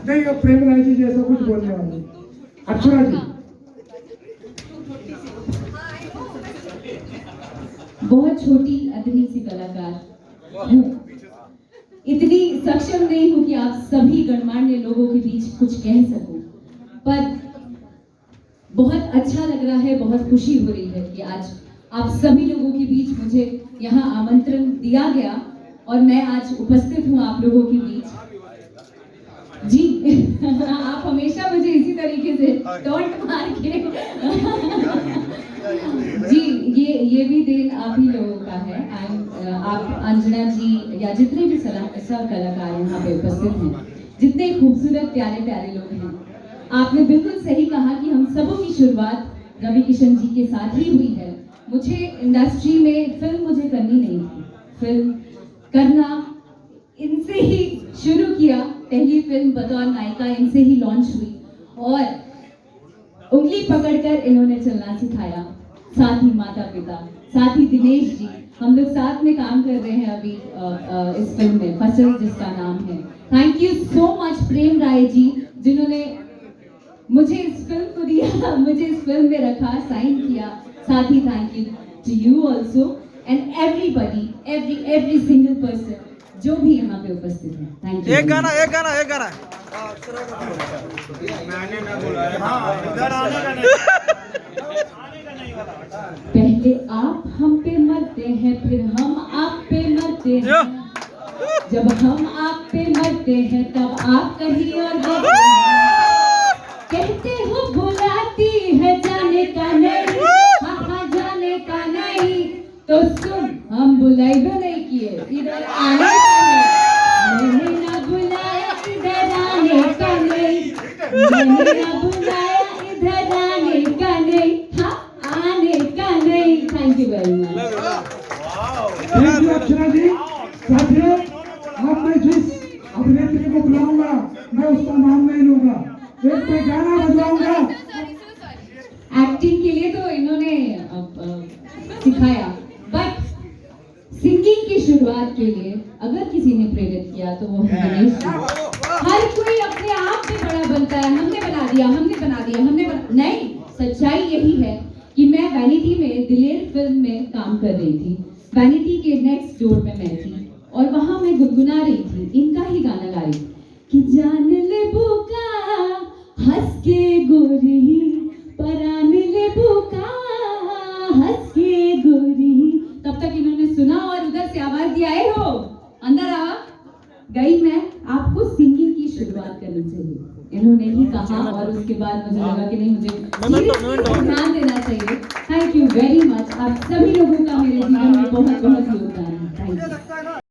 नहीं, अब प्रेम राय जी जैसा कुछ बोलने वाले। अक्षरा जी, बहुत छोटी अदनी सी कलाकार हूँ, इतनी सक्षम नहीं हूँ कि आप सभी गणमान्य लोगों के बीच कुछ कह सकूं, पर बहुत अच्छा लग रहा है, बहुत खुशी हो रही है कि आज आप सभी लोगों के बीच मुझे यहाँ आमंत्रण दिया गया और मैं आज उपस्थित हूँ आप लोगों के बीच। जी आप हमेशा मुझे इसी तरीके से टॉन्ट मार के जी ये भी दिन आप ही लोगों का है। आप अंजना जी या जितने भी सब कलाकार यहाँ पे उपस्थित हैं, जितने खूबसूरत प्यारे प्यारे लोग हैं, आपने बिल्कुल सही कहा कि हम सबों की शुरुआत रवि किशन जी के साथ ही हुई है। मुझे इंडस्ट्री में फिल्म मुझे करनी नहीं थी, फिल्म करना इनसे ही शुरू किया। पहली फिल्म बतौर नायिका इनसे ही लॉन्च हुई और उंगली पकड़कर इन्होंने चलना सिखाया। साथ ही माता पिता, साथ ही दिनेश जी, हम लोग साथ में काम कर रहे हैं अभी इस फिल्म में, फसल जिसका नाम है। थैंक यू सो मच प्रेम राय जी, जिन्होंने मुझे इस फिल्म को दिया, मुझे इस फिल्म में रखा, साइन किया। साथ ही thank you to you also and everybody, every single person जो भी यहाँ पे उपस्थित है। Thank you. एक गाना पहले आप हम पे मरते हैं, फिर हम आप पे मरते हैं। जब हम आप पे मरते हैं तब आप कहीं और देते हैं। कहते हो बुलाती है जाने का नहीं, हाँ जाने का नहीं, तो सुन हम बुलाई भी नहीं किए, इधर आने का नहीं। मैंने ना बुलाया इधर आने का नहीं, मैंने ना बुलाया इधर आने का नहीं, हाँ आने का नहीं। Thank you very much. Thank you Akshara ji. साथियों, अब मैं जिस अभिनेत्री को बुलाऊंगा मैं उसका नाम नहीं लूंगा, एक पे गाना बजवाऊंगा। एक्टिंग के लिए तो इन्होंने सिखाया, बट सिंगिंग की शुरुआत के लिए अगर किसी ने प्रेरित किया तो वो है दिनेश जी। हर कोई अपने आप में बड़ा बनता है, हमने बना दिया, नहीं, सच्चाई यही है कि मैं वैनिटी में दिलेर फिल्म में काम कर रही थी। वैनिटी के नेक्स्ट डोर पे मैं थी और वहां मैं गुनगुना रही थी, इनका ही गाना गा रही थी कि जान ले बुका हंस के गोरी, परान ले बुका हंस के गोरी। तब तक इन्होंने सुना और उधर से आवाज दिया, ए हो अंदर आ। गई मैं, आपको सिंगिंग की शुरुआत करनी चाहिए, इन्होंने ही कहा और उसके बाद मुझे लगा कि नहीं, मुझे ध्यान देना चाहिए। Thank you very much. आप सभी लोगों का मेरे जीवन में बहुत बहुत योगदान है। Thank you.